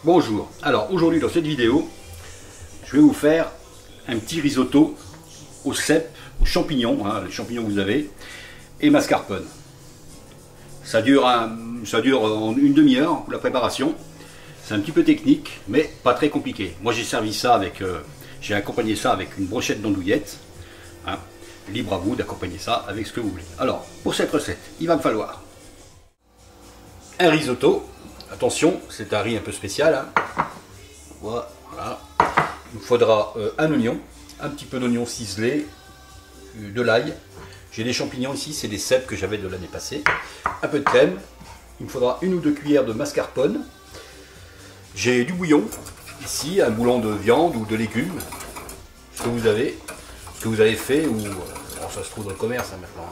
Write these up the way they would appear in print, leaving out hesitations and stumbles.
Bonjour, alors aujourd'hui dans cette vidéo, je vais vous faire un petit risotto aux cèpes, aux champignons, les champignons que vous avez, et mascarpone. Ça dure en une demi-heure pour la préparation. C'est un petit peu technique, mais pas très compliqué. Moi j'ai servi ça avec, j'ai accompagné ça avec une brochette d'andouillettes. Libre à vous d'accompagner ça avec ce que vous voulez. Alors, pour cette recette, il va me falloir un risotto. Attention, c'est un riz un peu spécial. Voilà. Il me faudra un oignon, un petit peu d'oignon ciselé, de l'ail. J'ai des champignons ici, c'est des cèpes que j'avais de l'année passée. Un peu de crème. Il me faudra une ou deux cuillères de mascarpone. J'ai du bouillon, ici, un bouillon de viande ou de légumes. Ce que vous avez fait, ou ça se trouve dans le commerce maintenant.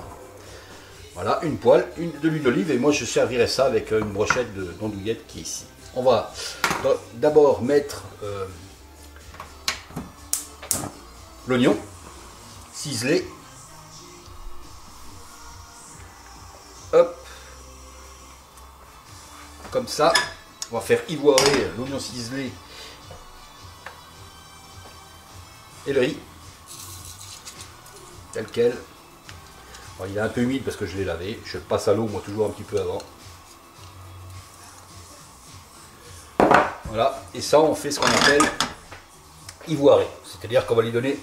Voilà, une poêle, de l'huile d'olive, et moi je servirai ça avec une brochette d'andouillettes qui est ici. On va d'abord mettre l'oignon ciselé. Hop, comme ça. On va faire ivoirer l'oignon ciselé et le riz, tel quel. Alors, il est un peu humide parce que je l'ai lavé. Je passe à l'eau moi toujours un petit peu avant. Voilà, et ça on fait ce qu'on appelle ivoirer. C'est-à-dire qu'on va lui donner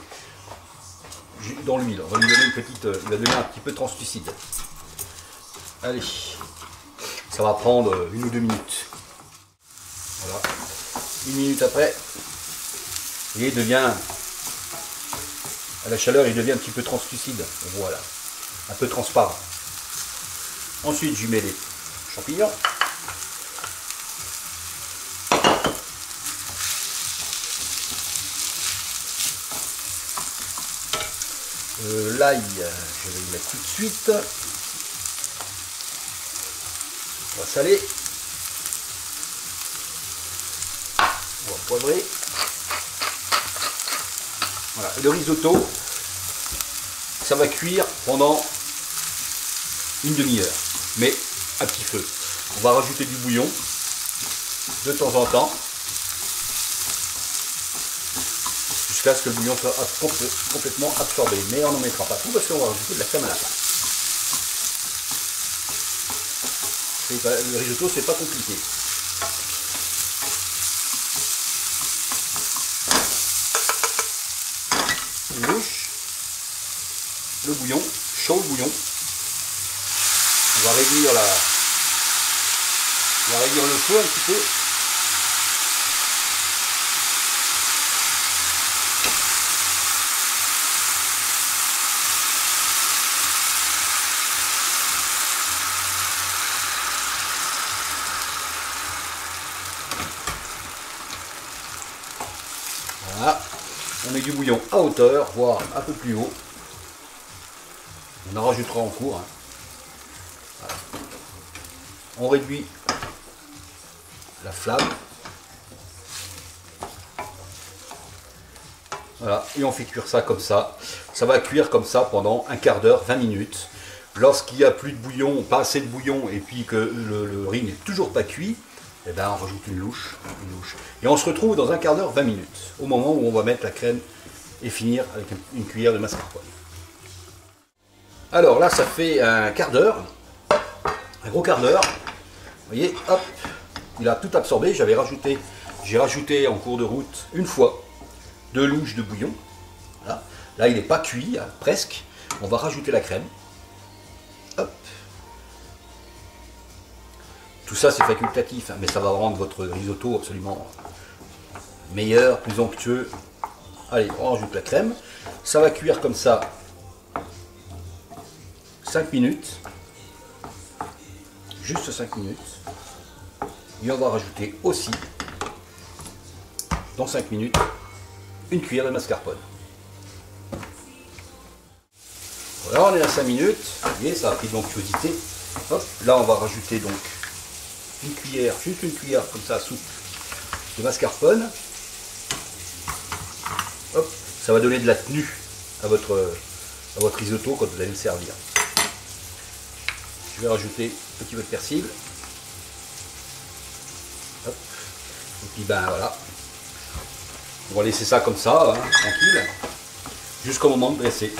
dans l'huile, on va lui donner une petite, il va donner un petit peu translucide. Allez, ça va prendre 1 ou 2 minutes. Voilà, 1 minute après, et il devient, à la chaleur, il devient un petit peu translucide. Voilà, un peu transparent. Ensuite, je mets les champignons. L'ail, je vais le mettre tout de suite. On va saler. On va poivrer. Voilà, le risotto, ça va cuire pendant une demi-heure, mais à petit feu. On va rajouter du bouillon de temps en temps, jusqu'à ce que le bouillon soit complètement absorbé. Mais on n'en mettra pas tout parce qu'on va rajouter de la crème à la fin. Le risotto, c'est pas compliqué. Une louche, le bouillon, chaud le bouillon. On va réduire le feu un petit peu. Voilà, on met du bouillon à hauteur, voire un peu plus haut. On en rajoutera en cours. Voilà. On réduit la flamme. Voilà, et on fait cuire ça comme ça. Ça va cuire comme ça pendant un quart d'heure, 20 minutes. Lorsqu'il n'y a plus de bouillon, pas assez de bouillon, et puis que le riz n'est toujours pas cuit, eh ben, on rajoute une louche. Et on se retrouve dans un quart d'heure, 20 minutes, au moment où on va mettre la crème et finir avec une cuillère de mascarpone. Alors là, ça fait un quart d'heure, un gros quart d'heure. Vous voyez, hop, il a tout absorbé. J'ai rajouté en cours de route une fois 2 louches de bouillon. Voilà. Là, il n'est pas cuit, presque. On va rajouter la crème. Hop. Tout ça, c'est facultatif, mais ça va rendre votre risotto absolument meilleur, plus onctueux. Allez, on rajoute la crème. Ça va cuire comme ça 5 minutes. Juste 5 minutes. Et on va rajouter aussi, dans 5 minutes, une cuillère de mascarpone. Voilà, on est à 5 minutes. Vous voyez, ça a pris de l'onctuosité. Hop, là, on va rajouter donc une cuillère, juste une cuillère comme ça à soupe de mascarpone. Hop, ça va donner de la tenue à votre risotto quand vous allez le servir. Je vais rajouter un petit peu de persil. Hop. Et puis ben voilà. On va laisser ça comme ça, hein, tranquille, jusqu'au moment de dresser.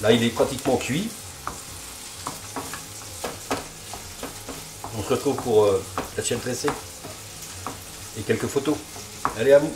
Là il est pratiquement cuit. On se retrouve pour la chaîne dressée et quelques photos. Allez, à vous!